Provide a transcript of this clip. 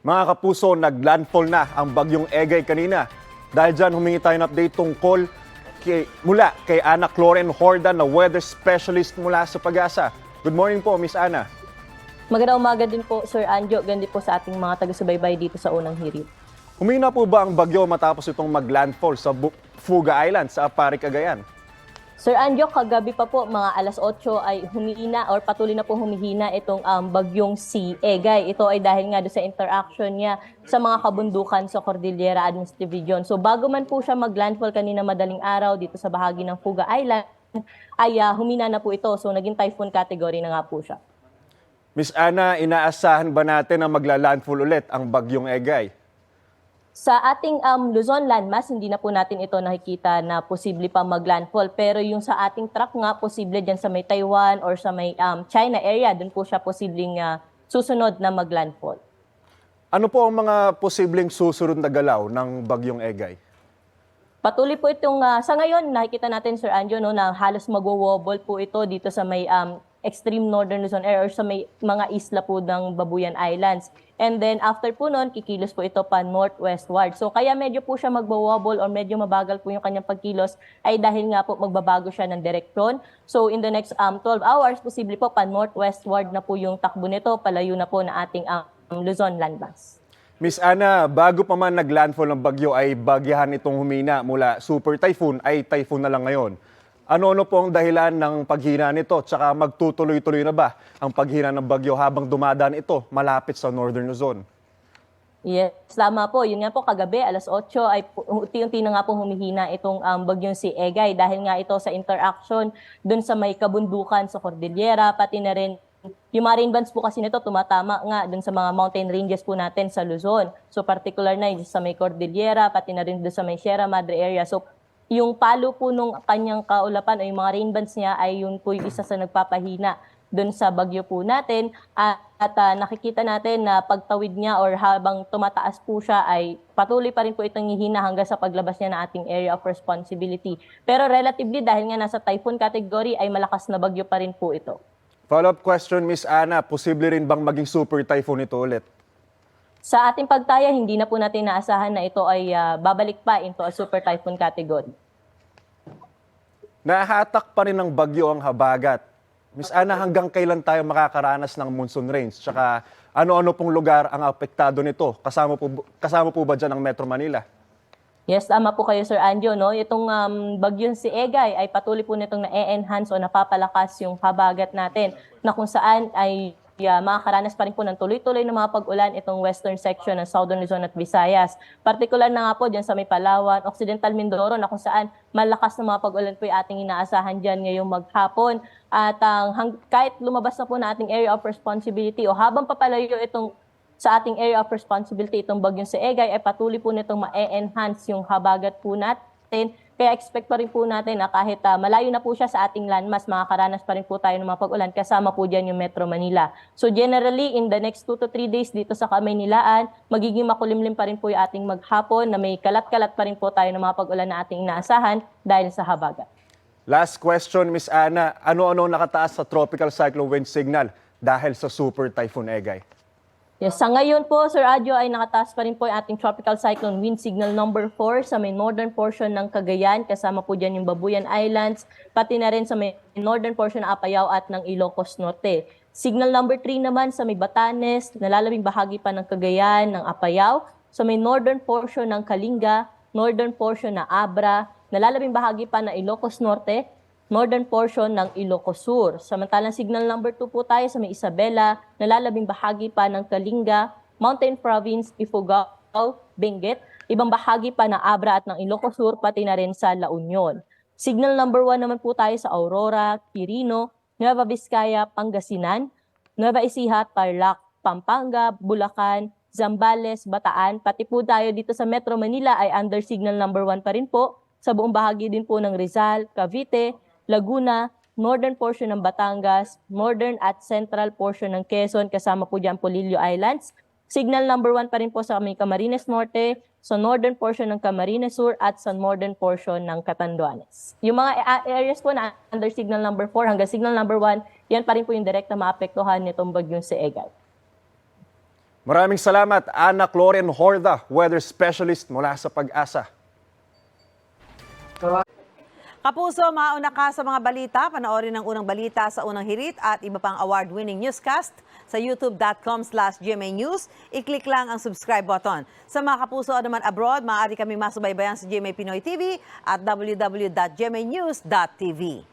Mga kapuso, naglandfall na ang bagyong Egay kanina. Dahil dyan, humingi tayo ng update tungkol mula kay Ana Cloren Horda na weather specialist mula sa Pag-asa. Good morning po, Miss Ana. Magandang umaga din po, Sir Anjo. Gandi po sa ating mga taga-subaybay dito sa unang hirit. Humina po ba ang bagyo matapos itong maglandfall sa Fuga Island sa Apari, Cagayan? Sir Anjo, kagabi pa po, mga alas 8 ay humihina or patuloy na po humihina itong bagyong si Egay. Ito ay dahil nga doon sa interaction niya sa mga kabundukan sa Cordillera Administrative Region. So bago man po siya maglandfall kanina madaling araw dito sa bahagi ng Fuga Island, ay humina na po ito. So naging typhoon category na nga po siya. Miss Ana, inaasahan ba natin na magla-landfall ulit ang bagyong Egay? Sa ating Luzon landmass, hindi na po natin ito nakikita na posible pa maglandfall. Pero yung sa ating track nga, posible dyan sa may Taiwan or sa may China area, dun po siya posibleng susunod na maglandfall. Ano po ang mga posibleng susunod na galaw ng bagyong Egay? Patuloy po itong, sa ngayon, nakikita natin, Sir Anjo, no, na halos magwo-wobble po ito dito sa may extreme northern Luzon area or sa may mga isla po ng Babuyan Islands. And then after po nun, kikilos po ito pa northwestward. So kaya medyo po siya magbo-wobble or medyo mabagal po yung kanyang pagkilos ay dahil nga po magbabago siya ng direksyon. So in the next 12 hours, posible po pa northwestward na po yung takbo nito, palayo na po na ating Luzon landmass. Miss Ana, bago pa man naglandfall ng bagyo ay bagyahan itong humina mula super typhoon ay typhoon na lang ngayon. Ano-ano po ang dahilan ng paghina nito? Tsaka magtutuloy-tuloy na ba ang paghina ng bagyo habang dumadaan ito malapit sa Northern Luzon? Yes, tama po. Yun nga po, kagabi, alas 8 ay unti-unti na nga po humihina itong bagyong si Egay dahil nga ito sa interaction dun sa may kabundukan sa Cordillera, pati na rin yung mga rain bands po kasi nito tumatama nga dun sa mga mountain ranges po natin sa Luzon. So particular na sa may Cordillera, pati na rin dun sa may Sierra Madre area. So yung palo po nung kanyang kaulapan o yung mga rain bands niya ay yun po yung isa sa nagpapahina dun sa bagyo po natin. At nakikita natin na pagtawid niya or habang tumataas po siya ay patuloy pa rin po itong hihina hanggang sa paglabas niya ng ating area of responsibility. Pero relatively dahil nga nasa typhoon category ay malakas na bagyo pa rin po ito. Follow-up question, Miss Ana, posible rin bang maging super typhoon ito ulit? Sa ating pagtaya, hindi na po natin naasahan na ito ay babalik pa into a super typhoon category. Nahahatak pa rin ng bagyo ang habagat. Miss Ana, hanggang kailan tayo makakaranas ng monsoon rains? Tsaka ano-ano pong lugar ang apektado nito? Kasama po ba dyan ang Metro Manila? Yes, tama po kayo, Sir Anjo. No? Itong bagyong si Egay ay patuloy po nitong na-enhance o napapalakas yung habagat natin na kung saan ay makakaranas pa rin po ng tuloy-tuloy na mga pag-ulan itong western section ng Southern Luzon at Visayas. Partikular na nga po dyan sa may Palawan, Occidental Mindoro na kung saan malakas na mga pag-ulan po yung ating inaasahan dyan ngayong maghapon. At kahit lumabas na po na ating area of responsibility o habang papalayo itong sa ating area of responsibility, itong bagyong si Egay ay patuloy po nitong ma-enhance yung habagat po natin. Kaya expect pa rin po natin na kahit malayo na po siya sa ating landmass, makakaranas pa rin po tayo ng mga pag-ulan kasama po dyan yung Metro Manila. So generally, in the next 2 to 3 days dito sa Kamaynilaan, magiging makulimlim pa rin po yung ating maghapon na may kalat-kalat pa rin po tayo ng mga pag-ulan na ating inaasahan dahil sa habagat. Last question, Miss Ana, ano-ano nakataas sa tropical cyclone wind signal dahil sa super typhoon Egay? Yes, sa ngayon po, Sir Adjo, ay nakataas pa rin po yung ating tropical cyclone wind signal number 4 sa may northern portion ng Cagayan. Kasama po dyan yung Babuyan Islands, pati na rin sa may northern portion ng Apayao at ng Ilocos Norte. Signal number 3 naman sa may Batanes, nalalabing bahagi pa ng Cagayan, ng Apayao, sa may northern portion ng Kalinga, northern portion ng Abra, nalalabing bahagi pa ng Ilocos Norte, northern portion ng Ilocos Sur. Samantalang signal number 2 po tayo sa may Isabela, nalalabing bahagi pa ng Kalinga, Mountain Province, Ifugao, Benguet, ibang bahagi pa ng Abra at ng Ilocos Sur, pati na rin sa La Union. Signal number 1 naman po tayo sa Aurora, Quirino, Nueva Vizcaya, Pangasinan, Nueva Ecija, Tarlac, Pampanga, Bulacan, Zambales, Bataan, pati po tayo dito sa Metro Manila ay under signal number 1 pa rin po, sa buong bahagi din po ng Rizal, Cavite, Laguna, northern portion ng Batangas, northern at central portion ng Quezon, kasama po dyan Polillo Islands. Signal number 1 pa rin po sa may Camarines Norte, sa northern portion ng Camarines Sur at sa northern portion ng Catanduanes. Yung mga areas po na under signal number 4 hanggang signal number 1, yan pa rin po yung direkta maapektuhan nitong bagyong si Egay. Maraming salamat, Ana Cloren Horda, weather specialist mula sa Pag-asa. Kapuso, mauna ka sa mga balita. Panoorin ang unang balita sa unang hirit at iba pang award-winning newscast sa youtube.com/GMA News. I-click lang ang subscribe button. Sa mga kapuso naman abroad, maaari kami masubaybayan sa GMA Pinoy TV at www.gmanews.tv.